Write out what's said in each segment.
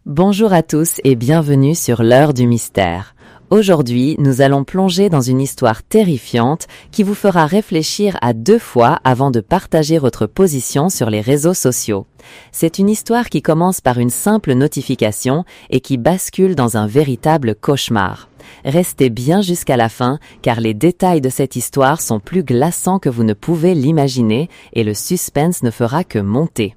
Bonjour à tous et bienvenue sur l'heure du mystère. Aujourd'hui, nous allons plonger dans une histoire terrifiante qui vous fera réfléchir à 2 fois avant de partager votre position sur les réseaux sociaux. C'est une histoire qui commence par une simple notification et qui bascule dans un véritable cauchemar. Restez bien jusqu'à la fin car les détails de cette histoire sont plus glaçants que vous ne pouvez l'imaginer et le suspense ne fera que monter.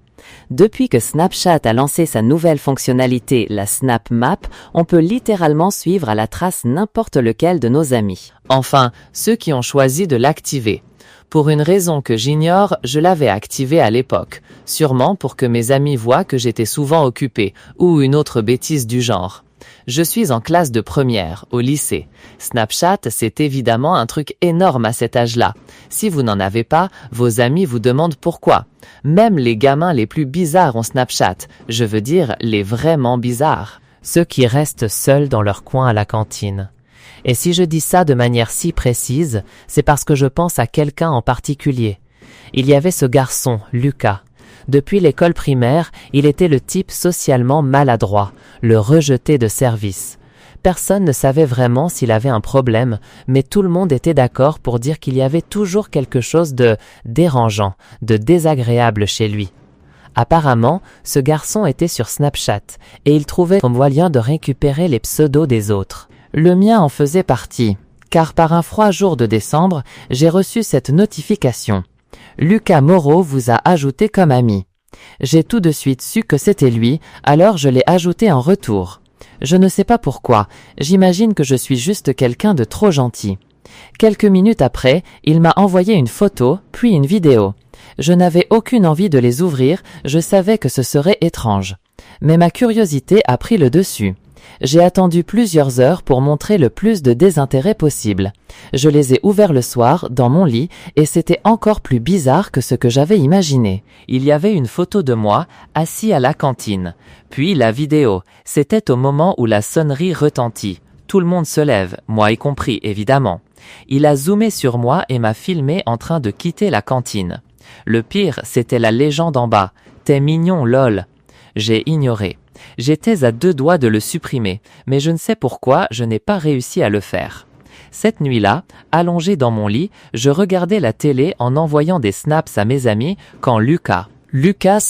Depuis que Snapchat a lancé sa nouvelle fonctionnalité, la Snap Map, on peut littéralement suivre à la trace n'importe lequel de nos amis. Enfin, ceux qui ont choisi de l'activer. Pour une raison que j'ignore, je l'avais activé à l'époque, sûrement pour que mes amis voient que j'étais souvent occupé, ou une autre bêtise du genre. Je suis en classe de première, au lycée. Snapchat, c'est évidemment un truc énorme à cet âge-là. Si vous n'en avez pas, vos amis vous demandent pourquoi. Même les gamins les plus bizarres ont Snapchat, je veux dire les vraiment bizarres. Ceux qui restent seuls dans leur coin à la cantine. Et si je dis ça de manière si précise, c'est parce que je pense à quelqu'un en particulier. Il y avait ce garçon, Lucas. Depuis l'école primaire, il était le type socialement maladroit, le rejeté de service. Personne ne savait vraiment s'il avait un problème, mais tout le monde était d'accord pour dire qu'il y avait toujours quelque chose de dérangeant, de désagréable chez lui. Apparemment, ce garçon était sur Snapchat, et il trouvait comme moyen de récupérer les pseudos des autres. Le mien en faisait partie, car par un froid jour de décembre, j'ai reçu cette notification. Lucas Moreau vous a ajouté comme ami. J'ai tout de suite su que c'était lui, alors je l'ai ajouté en retour. Je ne sais pas pourquoi, j'imagine que je suis juste quelqu'un de trop gentil. Quelques minutes après, il m'a envoyé une photo, puis une vidéo. Je n'avais aucune envie de les ouvrir, je savais que ce serait étrange. Mais ma curiosité a pris le dessus. J'ai attendu plusieurs heures pour montrer le plus de désintérêt possible. Je les ai ouverts le soir, dans mon lit, et c'était encore plus bizarre que ce que j'avais imaginé. Il y avait une photo de moi, assis à la cantine. Puis la vidéo, c'était au moment où la sonnerie retentit. Tout le monde se lève, moi y compris, évidemment. Il a zoomé sur moi et m'a filmé en train de quitter la cantine. Le pire, c'était la légende en bas. « T'es mignon, lol ». J'ai ignoré. J'étais à 2 doigts de le supprimer, mais je ne sais pourquoi je n'ai pas réussi à le faire. Cette nuit-là, allongé dans mon lit, je regardais la télé en envoyant des snaps à mes amis quand Lucas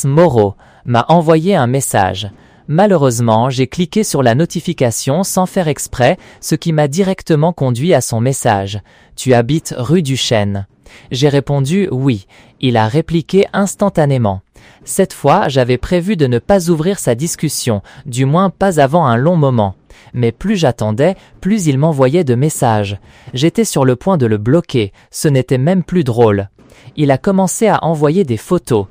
Moreau, m'a envoyé un message. Malheureusement, j'ai cliqué sur la notification sans faire exprès, ce qui m'a directement conduit à son message. « Tu habites rue du Chêne ». J'ai répondu « oui ». Il a répliqué instantanément. Cette fois, j'avais prévu de ne pas ouvrir sa discussion, du moins pas avant un long moment. Mais plus j'attendais, plus il m'envoyait de messages. J'étais sur le point de le bloquer, ce n'était même plus drôle. Il a commencé à envoyer des photos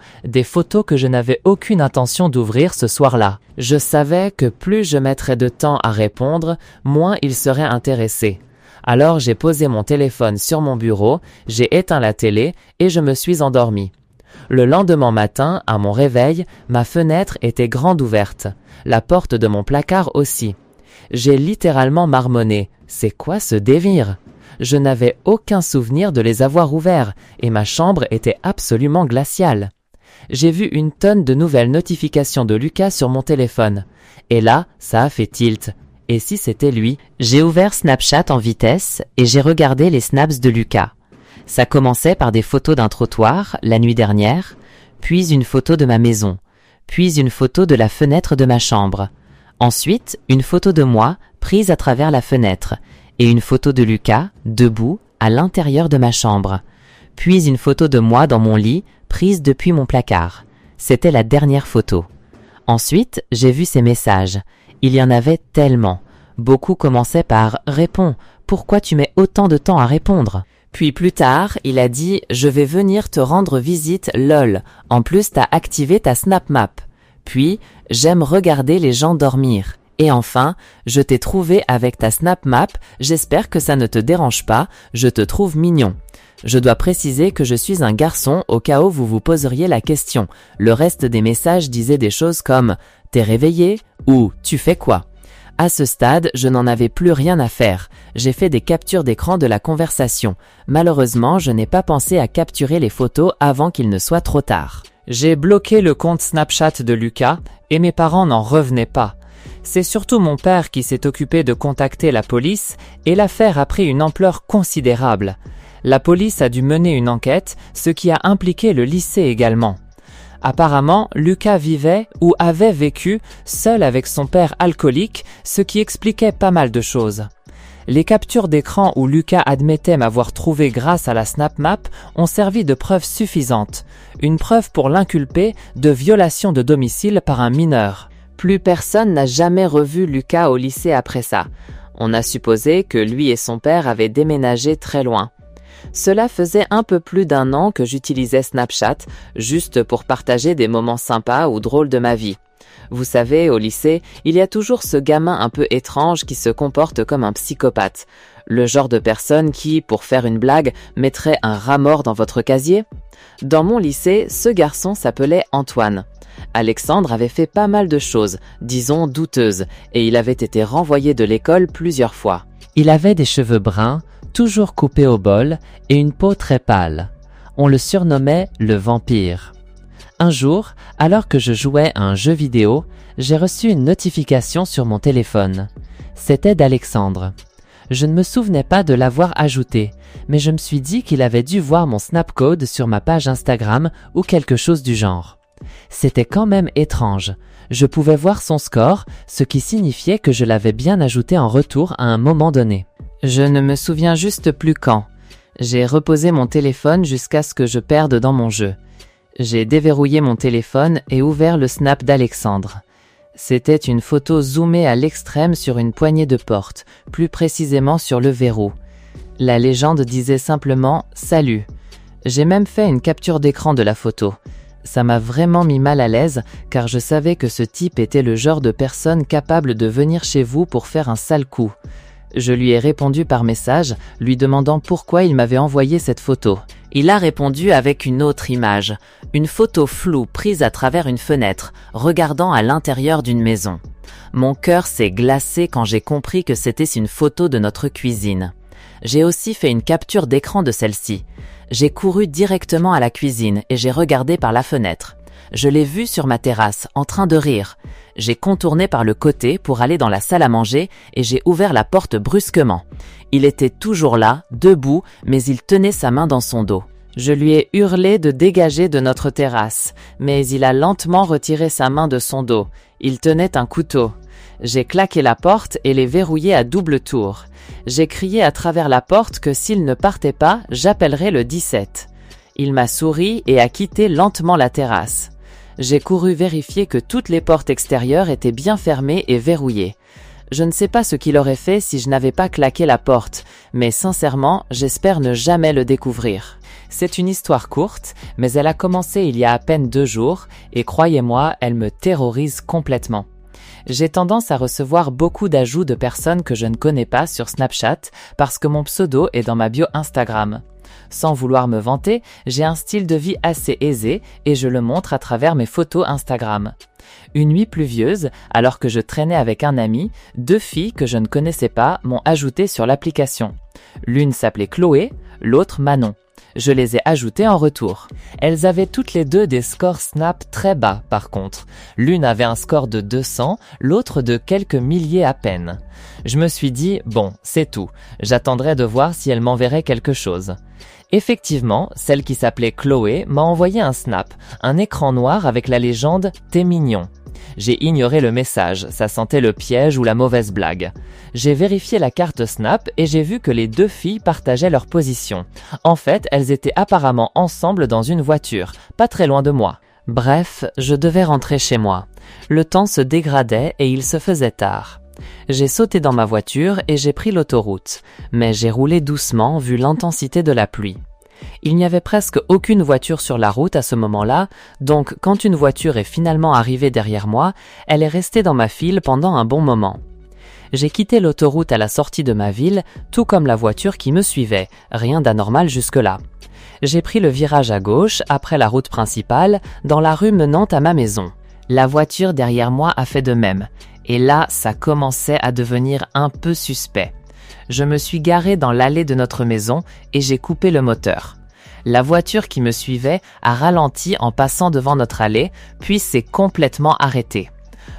que je n'avais aucune intention d'ouvrir ce soir-là. Je savais que plus je mettrais de temps à répondre, moins il serait intéressé. Alors j'ai posé mon téléphone sur mon bureau, j'ai éteint la télé et je me suis endormi. Le lendemain matin, à mon réveil, ma fenêtre était grande ouverte. La porte de mon placard aussi. J'ai littéralement marmonné. C'est quoi ce délire? Je n'avais aucun souvenir de les avoir ouverts et ma chambre était absolument glaciale. J'ai vu une tonne de nouvelles notifications de Lucas sur mon téléphone. Et là, ça a fait tilt. Et si c'était lui? J'ai ouvert Snapchat en vitesse et j'ai regardé les snaps de Lucas. Ça commençait par des photos d'un trottoir, la nuit dernière, puis une photo de ma maison, puis une photo de la fenêtre de ma chambre. Ensuite, une photo de moi, prise à travers la fenêtre, et une photo de Lucas, debout, à l'intérieur de ma chambre. Puis une photo de moi dans mon lit, prise depuis mon placard. C'était la dernière photo. Ensuite, j'ai vu ces messages. Il y en avait tellement. Beaucoup commençaient par « Réponds, pourquoi tu mets autant de temps à répondre ?» Puis plus tard, il a dit « Je vais venir te rendre visite, lol. En plus, t'as activé ta Snap Map. » Puis « J'aime regarder les gens dormir. » Et enfin « Je t'ai trouvé avec ta Snap Map. J'espère que ça ne te dérange pas. Je te trouve mignon. » Je dois préciser que je suis un garçon au cas où vous vous poseriez la question. Le reste des messages disaient des choses comme « T'es réveillé ?» ou « Tu fais quoi ?» À ce stade, je n'en avais plus rien à faire. J'ai fait des captures d'écran de la conversation. Malheureusement, je n'ai pas pensé à capturer les photos avant qu'il ne soit trop tard. J'ai bloqué le compte Snapchat de Lucas et mes parents n'en revenaient pas. C'est surtout mon père qui s'est occupé de contacter la police et l'affaire a pris une ampleur considérable. La police a dû mener une enquête, ce qui a impliqué le lycée également. Apparemment, Lucas vivait ou avait vécu seul avec son père alcoolique, ce qui expliquait pas mal de choses. Les captures d'écran où Lucas admettait m'avoir trouvé grâce à la SnapMap ont servi de preuve suffisante, une preuve pour l'inculper de violation de domicile par un mineur. Plus personne n'a jamais revu Lucas au lycée après ça. On a supposé que lui et son père avaient déménagé très loin. Cela faisait un peu plus d'1 an que j'utilisais Snapchat, juste pour partager des moments sympas ou drôles de ma vie. Vous savez, au lycée, il y a toujours ce gamin un peu étrange qui se comporte comme un psychopathe. Le genre de personne qui, pour faire une blague, mettrait un rat mort dans votre casier. Dans mon lycée, ce garçon s'appelait Antoine. Alexandre avait fait pas mal de choses, disons douteuses, et il avait été renvoyé de l'école plusieurs fois. Il avait des cheveux bruns, toujours coupés au bol, et une peau très pâle. On le surnommait le vampire. Un jour, alors que je jouais à un jeu vidéo, j'ai reçu une notification sur mon téléphone. C'était d'Alexandre. Je ne me souvenais pas de l'avoir ajouté, mais je me suis dit qu'il avait dû voir mon snapcode sur ma page Instagram ou quelque chose du genre. C'était quand même étrange. Je pouvais voir son score, ce qui signifiait que je l'avais bien ajouté en retour à un moment donné. Je ne me souviens juste plus quand. J'ai reposé mon téléphone jusqu'à ce que je perde dans mon jeu. J'ai déverrouillé mon téléphone et ouvert le snap d'Alexandre. C'était une photo zoomée à l'extrême sur une poignée de porte, plus précisément sur le verrou. La légende disait simplement « Salut ». J'ai même fait une capture d'écran de la photo. Ça m'a vraiment mis mal à l'aise car je savais que ce type était le genre de personne capable de venir chez vous pour faire un sale coup. Je lui ai répondu par message, lui demandant pourquoi il m'avait envoyé cette photo. Il a répondu avec une autre image, une photo floue prise à travers une fenêtre, regardant à l'intérieur d'une maison. Mon cœur s'est glacé quand j'ai compris que c'était une photo de notre cuisine. J'ai aussi fait une capture d'écran de celle-ci. J'ai couru directement à la cuisine et j'ai regardé par la fenêtre. Je l'ai vu sur ma terrasse, en train de rire. J'ai contourné par le côté pour aller dans la salle à manger et j'ai ouvert la porte brusquement. Il était toujours là, debout, mais il tenait sa main dans son dos. Je lui ai hurlé de dégager de notre terrasse, mais il a lentement retiré sa main de son dos. Il tenait un couteau. J'ai claqué la porte et l'ai verrouillée à double tour. J'ai crié à travers la porte que s'il ne partait pas, j'appellerais le 17. Il m'a souri et a quitté lentement la terrasse. J'ai couru vérifier que toutes les portes extérieures étaient bien fermées et verrouillées. Je ne sais pas ce qu'il aurait fait si je n'avais pas claqué la porte, mais sincèrement, j'espère ne jamais le découvrir. C'est une histoire courte, mais elle a commencé il y a à peine 2 jours, et croyez-moi, elle me terrorise complètement. J'ai tendance à recevoir beaucoup d'ajouts de personnes que je ne connais pas sur Snapchat parce que mon pseudo est dans ma bio Instagram. Sans vouloir me vanter, j'ai un style de vie assez aisé et je le montre à travers mes photos Instagram. Une nuit pluvieuse, alors que je traînais avec un ami, 2 filles que je ne connaissais pas m'ont ajouté sur l'application. L'une s'appelait Chloé, l'autre Manon. Je les ai ajoutées en retour. Elles avaient toutes les 2 des scores Snap très bas par contre. L'une avait un score de 200, l'autre de quelques milliers à peine. Je me suis dit, bon, c'est tout. J'attendrai de voir si elle m'enverrait quelque chose. Effectivement, celle qui s'appelait Chloé m'a envoyé un snap, un écran noir avec la légende « T'es mignon ». J'ai ignoré le message, ça sentait le piège ou la mauvaise blague. J'ai vérifié la carte Snap et j'ai vu que les 2 filles partageaient leur position. En fait, elles étaient apparemment ensemble dans une voiture, pas très loin de moi. Bref, je devais rentrer chez moi. Le temps se dégradait et il se faisait tard. J'ai sauté dans ma voiture et j'ai pris l'autoroute, mais j'ai roulé doucement vu l'intensité de la pluie. Il n'y avait presque aucune voiture sur la route à ce moment-là, donc quand une voiture est finalement arrivée derrière moi, elle est restée dans ma file pendant un bon moment. J'ai quitté l'autoroute à la sortie de ma ville, tout comme la voiture qui me suivait, rien d'anormal jusque-là. J'ai pris le virage à gauche, après la route principale, dans la rue menant à ma maison. La voiture derrière moi a fait de même, et là, ça commençait à devenir un peu suspect. Je me suis garé dans l'allée de notre maison et j'ai coupé le moteur. La voiture qui me suivait a ralenti en passant devant notre allée, puis s'est complètement arrêtée.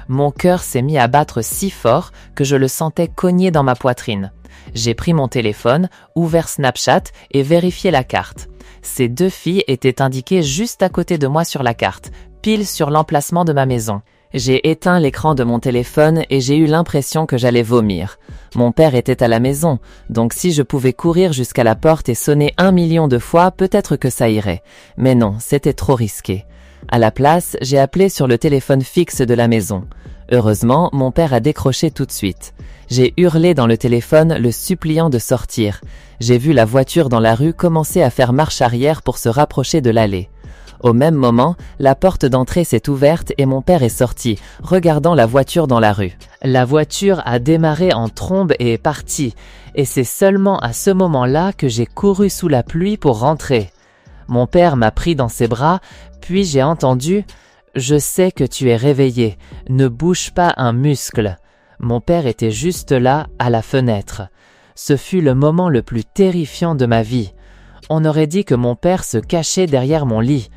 Mon cœur s'est mis à battre si fort que je le sentais cogner dans ma poitrine. J'ai pris mon téléphone, ouvert Snapchat et vérifié la carte. Ces 2 filles étaient indiquées juste à côté de moi sur la carte, pile sur l'emplacement de ma maison. J'ai éteint l'écran de mon téléphone et j'ai eu l'impression que j'allais vomir. Mon père était à la maison, donc si je pouvais courir jusqu'à la porte et sonner 1 million de fois, peut-être que ça irait. Mais non, c'était trop risqué. À la place, j'ai appelé sur le téléphone fixe de la maison. Heureusement, mon père a décroché tout de suite. J'ai hurlé dans le téléphone, le suppliant de sortir. J'ai vu la voiture dans la rue commencer à faire marche arrière pour se rapprocher de l'allée. Au même moment, la porte d'entrée s'est ouverte et mon père est sorti, regardant la voiture dans la rue. La voiture a démarré en trombe et est partie, et c'est seulement à ce moment-là que j'ai couru sous la pluie pour rentrer. Mon père m'a pris dans ses bras, puis j'ai entendu « Je sais que tu es réveillé, ne bouge pas un muscle ». Mon père était juste là, à la fenêtre. Ce fut le moment le plus terrifiant de ma vie. On aurait dit que mon père se cachait derrière mon lit.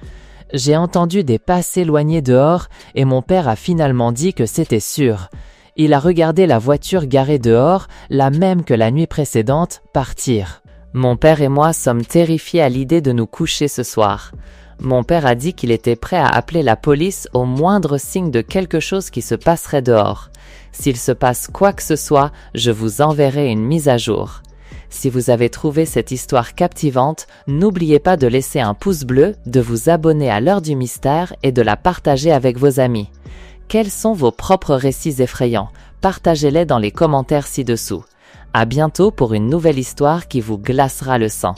J'ai entendu des pas s'éloigner dehors et mon père a finalement dit que c'était sûr. Il a regardé la voiture garée dehors, la même que la nuit précédente, partir. Mon père et moi sommes terrifiés à l'idée de nous coucher ce soir. Mon père a dit qu'il était prêt à appeler la police au moindre signe de quelque chose qui se passerait dehors. S'il se passe quoi que ce soit, je vous enverrai une mise à jour. Si vous avez trouvé cette histoire captivante, n'oubliez pas de laisser un pouce bleu, de vous abonner à l'heure du mystère et de la partager avec vos amis. Quels sont vos propres récits effrayants? Partagez-les dans les commentaires ci-dessous. À bientôt pour une nouvelle histoire qui vous glacera le sang.